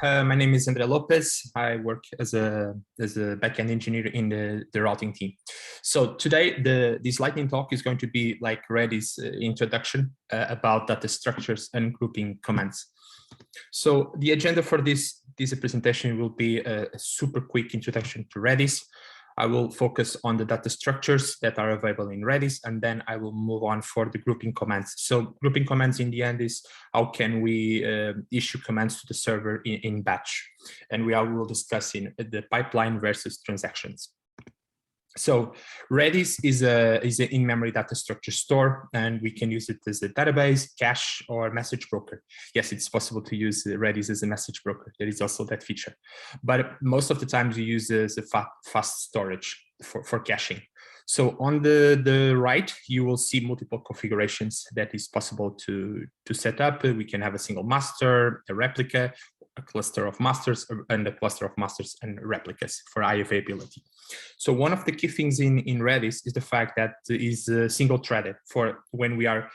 My name is Lopes. I work as a backend engineer in the routing team. So today, this lightning talk is going to be like Redis introduction about data structures and grouping commands. So the agenda for this presentation will be a super quick introduction to Redis. I will focus on the data structures that are available in Redis, and then I will move on for the grouping commands. So grouping commands in the end is how can we issue commands to the server in batch. And we will discuss in the pipeline versus transactions. So Redis is an in-memory data structure store, and we can use it as a database, cache, or message broker. Yes, it's possible to use Redis as a message broker. There is also that feature. But most of the times you use it as a fast storage for caching. So on the right, you will see multiple configurations that is possible to set up. We can have a single master, a replica, a cluster of masters, and a cluster of masters and replicas for high availability. So one of the key things in Redis is the fact that it is single threaded for when we are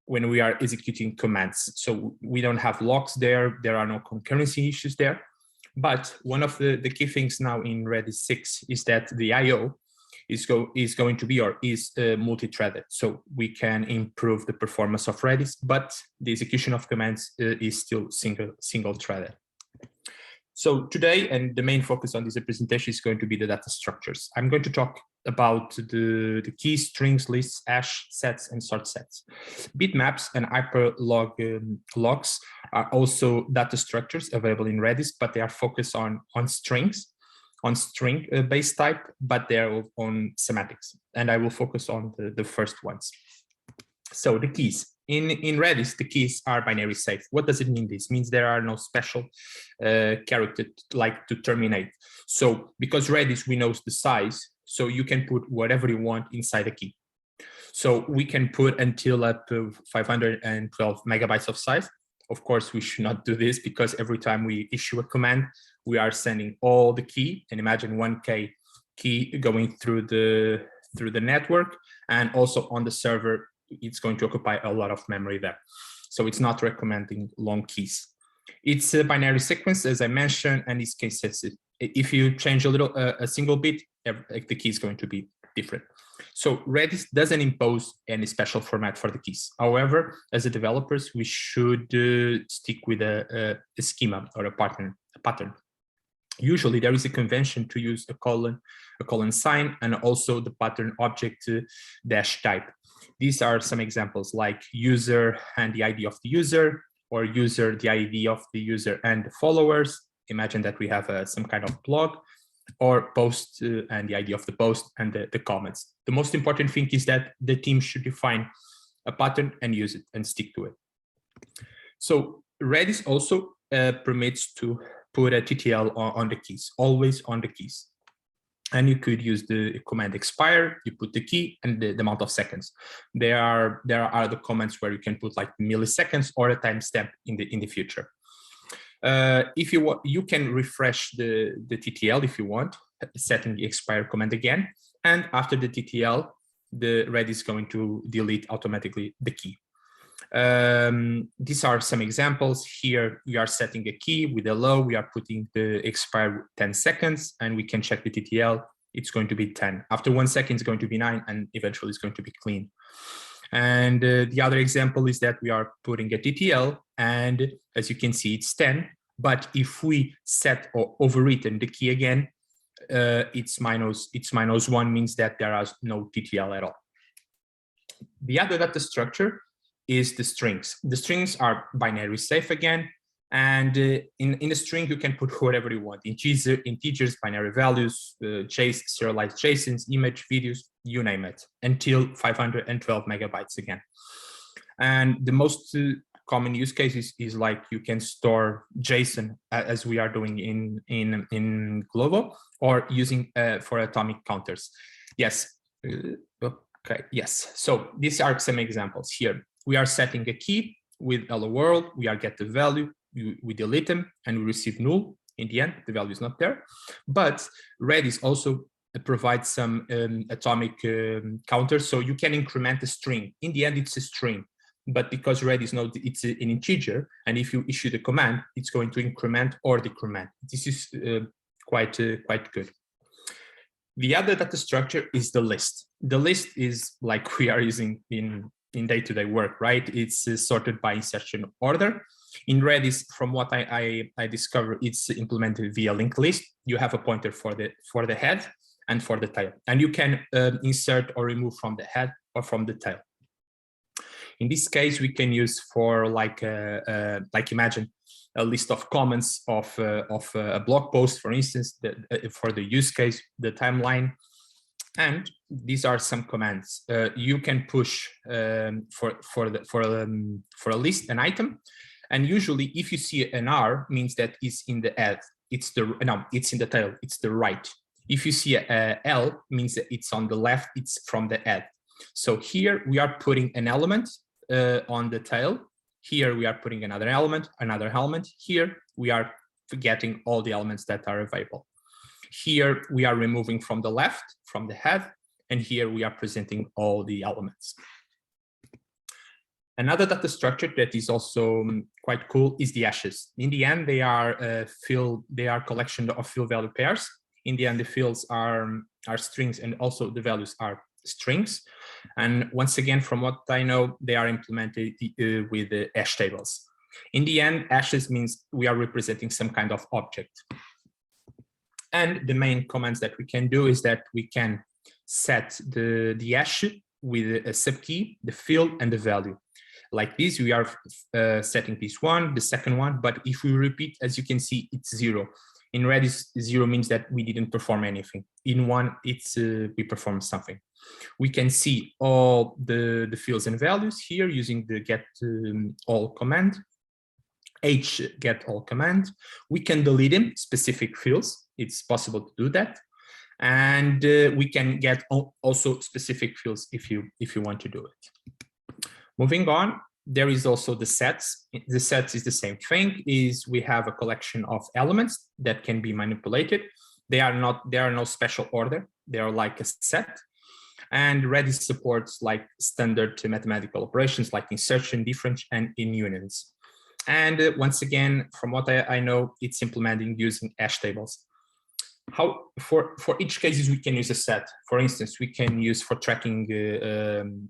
executing commands. So we don't have locks there. There are no concurrency issues there. But one of the key things now in Redis 6 is that the I/O is going to be or is multi-threaded. So we can improve the performance of Redis, but the execution of commands is still single threaded. So today, and the main focus on this presentation is going to be the data structures. I'm going to talk about the keys, strings, lists, hash sets, and sort sets. Bitmaps and hyperlog logs are also data structures available in Redis, but they are focused on strings, on string base type, but they're on semantics. And I will focus on the first ones. So the keys. In Redis, the keys are binary safe. What does it mean? This means there are no special character like to terminate. So because Redis, we know the size, so you can put whatever you want inside a key. So we can put until up to 512 megabytes of size. Of course, we should not do this because every time we issue a command, we are sending all the key. And imagine 1K key going through the network, and also on the server, it's going to occupy a lot of memory there. So it's not recommending long keys. It's a binary sequence, as I mentioned, and it's case sensitive. If you change a single bit, the key is going to be different. So Redis doesn't impose any special format for the keys. However, as a developers, we should stick with a schema or a pattern. Usually there is a convention to use a colon sign, and also the pattern object dash type. These are some examples like user and the ID of the user, or user, the ID of the user and the followers. Imagine that we have some kind of blog, or post and the ID of the post and the comments. The most important thing is that the team should define a pattern and use it and stick to it. So Redis also permits to put a TTL on the keys, always on the keys. And you could use the command expire, you put the key and the amount of seconds. There are other commands where you can put like milliseconds or a timestamp in the future. If you want, you can refresh the TTL if you want, setting the expire command again. And after the TTL, the Redis is going to delete automatically the key. These are some examples. Here we are setting a key with a low, we are putting the expire 10 seconds, and we can check the TTL. It's going to be 10. After 1 second, it's going to be 9, and eventually it's going to be clean. And the other example is that we are putting a TTL, and as you can see, it's 10. But if we set or overwritten the key again, it's -1, means that there is no TTL at all. The other data structure is the strings. The strings are binary safe again, and in a string you can put whatever you want: integers, binary values, serialized JSONs, image, videos, you name it, until 512 megabytes again. And the most common use cases is like you can store JSON as we are doing in Glovo, or using for atomic counters. Yes. Okay. Yes. So these are some examples here. We are setting a key with hello world, we are get the value, we delete them, and we receive null. In the end, the value is not there. But Redis also provides some atomic counters, so you can increment the string. In the end, it's a string. but because Redis knows it's an integer, and if you issue the command, it's going to increment or decrement. This is quite good. The other data structure is the list. The list is like we are using in day-to-day work, right? It's sorted by insertion order. In Redis, from what I discovered, it's implemented via linked list. You have a pointer for the head and for the tail, and you can insert or remove from the head or from the tail. In this case, we can use for like imagine a list of comments of a blog post, for instance, for the use case, the timeline. And these are some commands you can push for a list, an item. And usually, if you see an R, means that it's in the head. It's in the tail. It's the right. If you see a L, means that it's on the left. It's from the head. So here we are putting an element on the tail. Here we are putting another element. Here we are getting all the elements that are available. Here we are removing from the left, from the head, and here we are presenting all the elements. Another data structure that is also quite cool is the hashes. In the end, they are collection of field value pairs. In the end, the fields are strings, and also the values are strings. And once again, from what I know, they are implemented with the hash tables. In the end, hashes means we are representing some kind of object. And the main commands that we can do is that we can set the hash with a subkey, the field, and the value. Like this, we are setting this one, the second one, but if we repeat, as you can see, it's 0. In Redis, 0 means that we didn't perform anything. In 1, it's we performed something. We can see all the fields and values here using the get all command, get all command. We can delete them, specific fields. It's possible to do that. And we can get also specific fields if you want to do it. Moving on, there is also the sets. The sets is the same thing. We have a collection of elements that can be manipulated. They are no special order. They are like a set. And Redis supports like standard mathematical operations like insertion, difference, and in unions. And once again, from what I know, it's implementing using hash tables. How for each cases we can use a set. For instance, we can use for tracking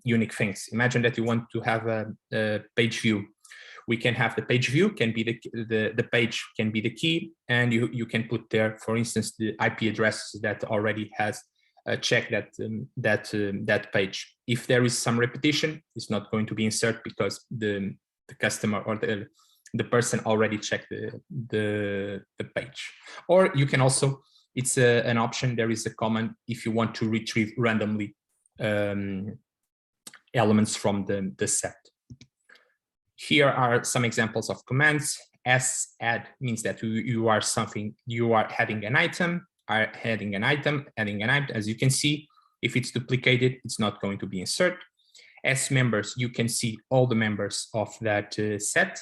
unique things. Imagine that you want to have a page view. We can have the page view can be the page can be the key, and you can put there, for instance, the IP address that already has checked that page. If there is some repetition, it's not going to be inserted because the customer or the person already checked the page. Or you can also, it's an option. There is a command if you want to retrieve randomly elements from the set. Here are some examples of commands. Add means that you are adding an item, adding an item. As you can see, if it's duplicated, it's not going to be inserted. As members, you can see all the members of that set.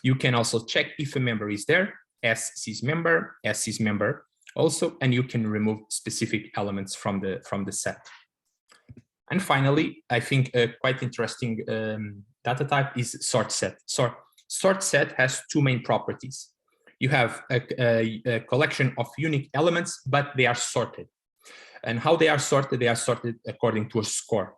You can also check if a member is there, as sysmember also, and you can remove specific elements from the set. And finally, I think a quite interesting data type is sort set. Sort set has two main properties. You have a collection of unique elements, but they are sorted. And how they are sorted according to a score.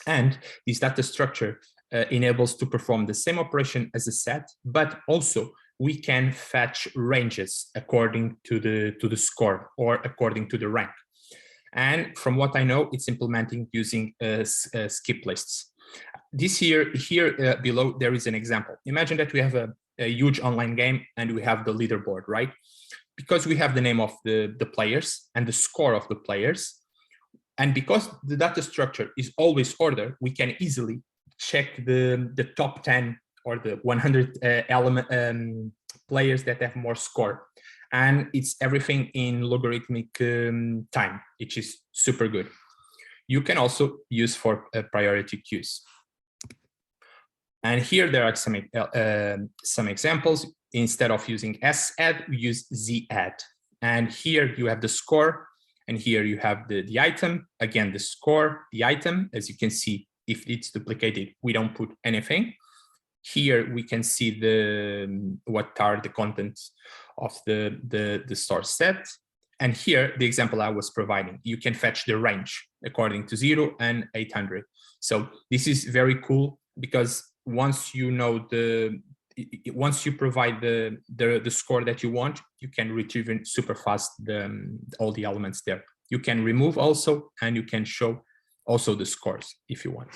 And this data structure enables to perform the same operation as a set, but also we can fetch ranges according to the score or according to the rank. And from what I know, it's implementing using skip lists. Here below, there is an example. Imagine that we have a huge online game and we have the leaderboard, right? Because we have the name of the players and the score of the players, and because the data structure is always ordered, we can easily check the top 10 or the 100 players that have more score. And it's everything in logarithmic time, which is super good. You can also use for priority queues. And here there are some examples. Instead of using sadd, we use zadd. And here you have the score, and here you have the item. Again, the score, the item, as you can see, If it's duplicated, we don't put anything. Here we can see what are the contents of the source set. And here, the example I was providing, you can fetch the range according to 0 and 800. So this is very cool because once you know once you provide the score that you want, you can retrieve it super fast all the elements there. You can remove also, and you can show also the scores if you want.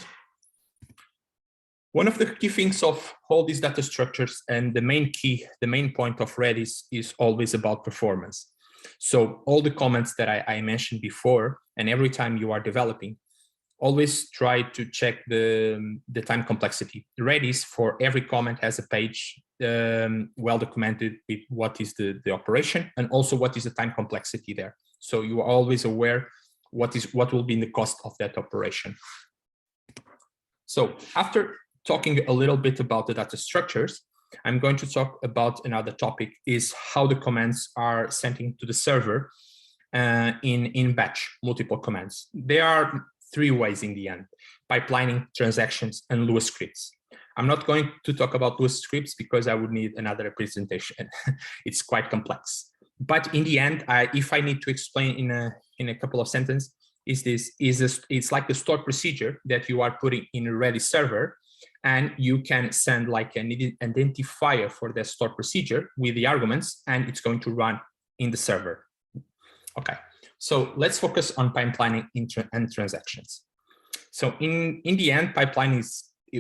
One of the key things of all these data structures, and the main point of Redis is always about performance. So all the comments that I mentioned before, and every time you are developing, always try to check the time complexity. Redis, for every comment, has a page well documented with what is the operation and also what is the time complexity there. So you are always aware what will be the cost of that operation. So after talking a little bit about the data structures, I'm going to talk about another topic, is how the commands are sent into the server in batch, multiple commands. There are 3 ways in the end: pipelining, transactions, and Lua scripts. I'm not going to talk about Lua scripts because I would need another presentation. It's quite complex. But in the end, if I need to explain in a couple of sentences, it's like the stored procedure that you are putting in a Redis server, and you can send like an identifier for the stored procedure with the arguments, and it's going to run in the server. Okay, so let's focus on pipelining and transactions. So in the end, pipeline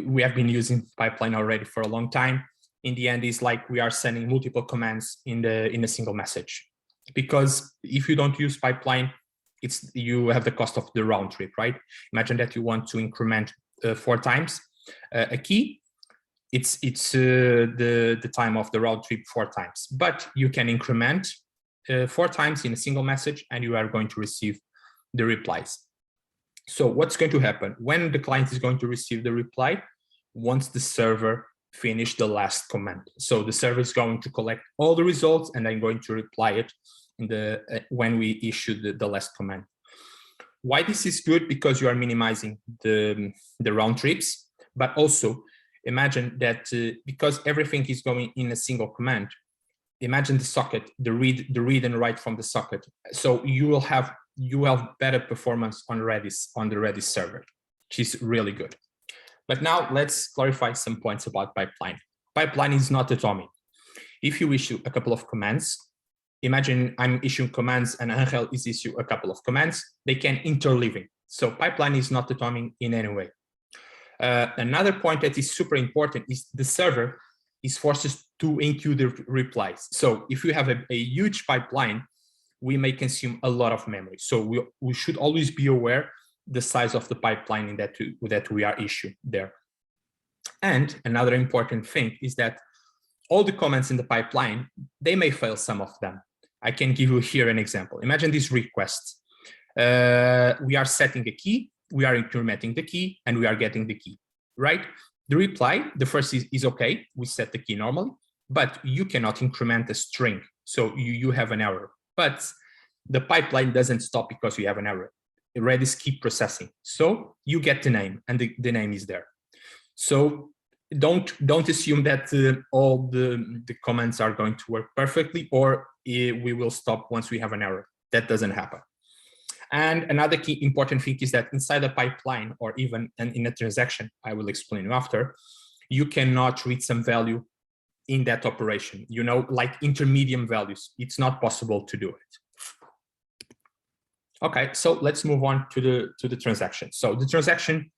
we have been using pipeline already for a long time. In the end, is like we are sending multiple commands in a single message, because if you don't use pipeline, you have the cost of the round trip, right? Imagine that you want to increment 4 times a key. It's the time of the round trip 4 times, but you can increment 4 times in a single message, and you are going to receive the replies. So what's going to happen when the client is going to receive the reply? Once the server finish the last command. So the server is going to collect all the results and then going to reply it when we issue the last command. Why this is good? Because you are minimizing the round trips, but also imagine that because everything is going in a single command, imagine the socket, the read and write from the socket. So you will have better performance on the Redis server, which is really good. But now let's clarify some points about pipeline. Pipeline is not atomic. If you issue a couple of commands, imagine I'm issuing commands and Angel is issuing a couple of commands, they can interleaving. So pipeline is not atomic in any way. Another point that is super important is the server is forced to enqueue the replies. So if you have a huge pipeline, we may consume a lot of memory. So we should always be aware the size of the pipeline that we are issuing there. And another important thing is that all the comments in the pipeline, they may fail some of them. I can give you here an example. Imagine these requests. We are setting a key, we are incrementing the key, and we are getting the key, right? The reply, the first is okay, we set the key normally, but you cannot increment a string. So you have an error, but the pipeline doesn't stop because you have an error. Redis keep processing. So you get the name, and the name is there. So don't assume that all the comments are going to work perfectly, or we will stop once we have an error. That doesn't happen. And another key important thing is that inside a pipeline, or even in a transaction, I will explain after, you cannot read some value in that operation, like intermediate values. It's not possible to do it. Okay, so let's move on to the transaction. So the transaction,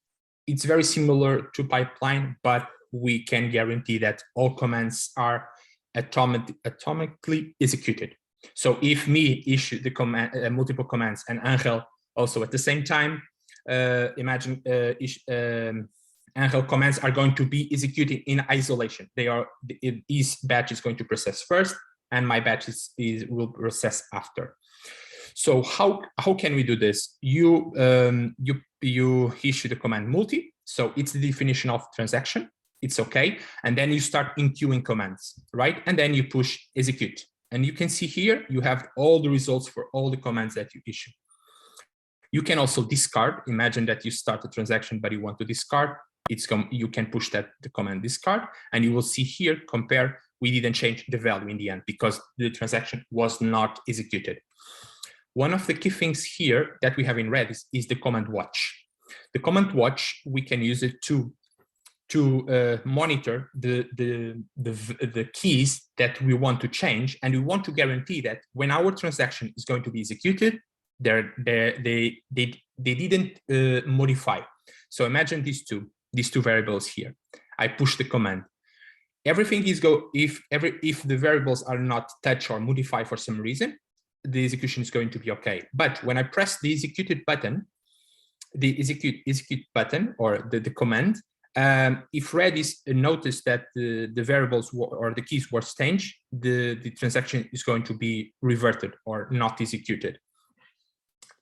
it's very similar to pipeline, but we can guarantee that all commands are atomically executed. So if me issue the command, multiple commands, and Angel also at the same time, imagine Angel commands are going to be executed in isolation. His batch is going to process first, and my batch will process after. So how can we do this? You issue the command multi, so it's the definition of transaction. It's okay, and then you start enqueuing commands, right? And then you push execute, and you can see here you have all the results for all the commands that you issue. You can also discard. Imagine that you start a transaction, but you want to discard. You can push the command discard, and you will see here, compare, we didn't change the value in the end because the transaction was not executed. One of the key things here that we have in Redis is the command watch. The command watch, we can use it to monitor the keys that we want to change, and we want to guarantee that when our transaction is going to be executed, they didn't modify. So imagine these two variables here. I push the command. Everything is if the variables are not touched or modified for some reason, the execution is going to be okay. But when I press the executed button, the execute button or the command, if Redis noticed that the variables or the keys were changed, the transaction is going to be reverted or not executed.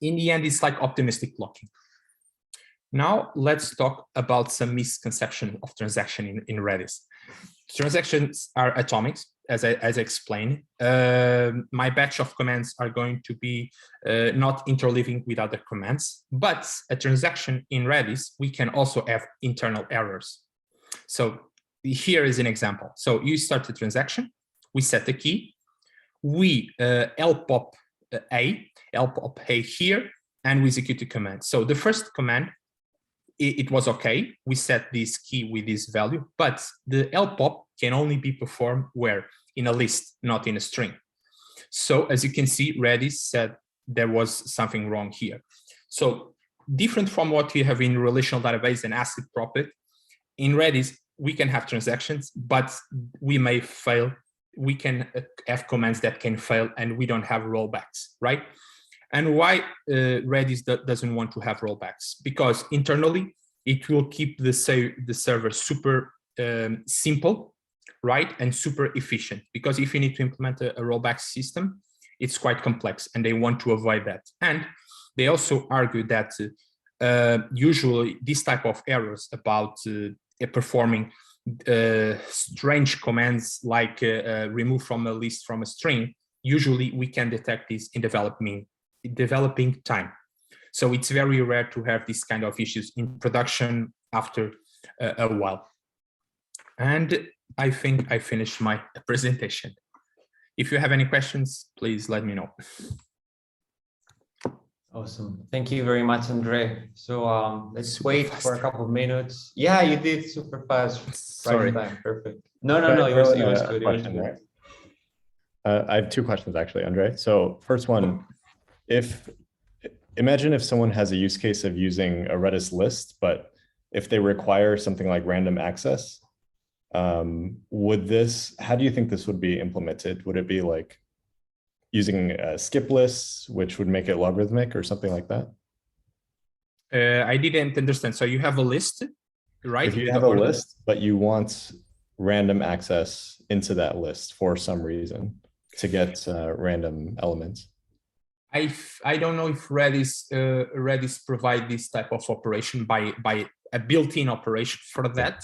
In the end, it's like optimistic blocking. Now let's talk about some misconception of transaction in Redis. Transactions are atomic, as I explained. My batch of commands are going to be not interleaving with other commands, but a transaction in Redis, we can also have internal errors. So here is an example. So you start the transaction, we set the key, we lpop A here, and we execute the command. So the first command, it was okay. We set this key with this value, but the lpop can only be performed where? In a list, not in a string. So as you can see, Redis said there was something wrong here. So different from what we have in relational database and ACID property, in Redis, we can have transactions, but we may fail. We can have commands that can fail and we don't have rollbacks, right? And why Redis doesn't want to have rollbacks? Because internally, it will keep the server super simple, right? And super efficient. Because if you need to implement a rollback system, it's quite complex and they want to avoid that. And they also argue that usually this type of errors about performing strange commands like remove from a list from a string, usually we can detect this in developing time. So it's very rare to have these kind of issues in production after a while. And I think I finished my presentation. If you have any questions, please let me know. Awesome. Thank you very much, Andre. So let's wait for a couple of minutes. Yeah, you did super fast. Sorry. Right time. Perfect. No, it was good. It was good. Right? I have two questions actually, Andre. So first one, imagine if someone has a use case of using a Redis list, but if they require something like random access, how do you think this would be implemented? Would it be like using skip lists, which would make it logarithmic or something like that? I didn't understand. So you have a list, right? If you have a list, but you want random access into that list for some reason to get random elements. I don't know if Redis provide this type of operation by a built-in operation for that.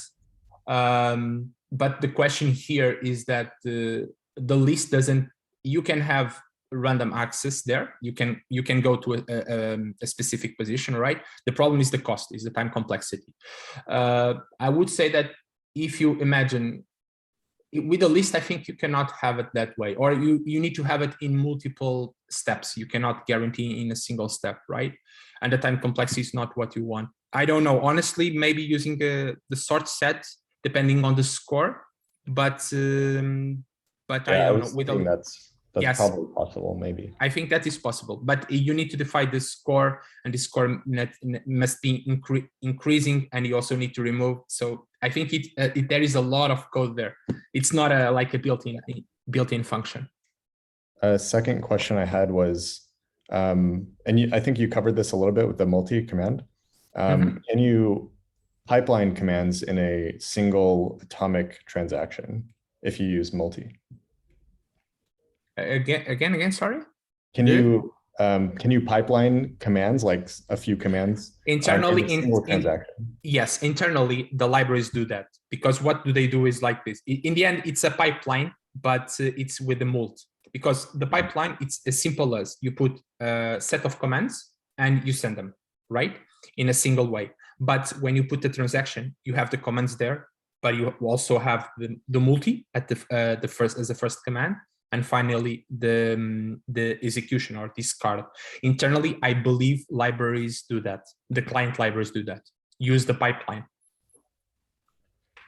But the question here is that the list doesn't. You can have random access there. You can go to a specific position, right? The problem is the cost, is the time complexity. I would say that if you imagine with a list, I think you cannot have it that way, or you need to have it in multiple steps. You cannot guarantee in a single step, right? And the time complexity is not what you want. I don't know, honestly, maybe using the sort set depending on the score, but I don't know. With that's yes, probably possible, maybe. I think that is possible, but you need to define the score, and the score must be increasing, and you also need to remove. So I think there is a lot of code there. It's not like a built-in function. A second question I had was, I think you covered this a little bit with the multi command. Can you pipeline commands in a single atomic transaction if you use multi? Again, sorry? Can you pipeline commands, like a few commands internally in a single transaction? Yes, internally the libraries do that, because what do they do is like this. In the end, it's a pipeline, but it's with the mult, because the pipeline, it's as simple as you put a set of commands and you send them, right? In a single way. But when you put the transaction, you have the commands there, but you also have the multi at the first as the first command, and finally the execution or discard. Internally, I believe libraries do that. The client libraries do that. Use the pipeline.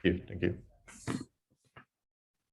Thank you.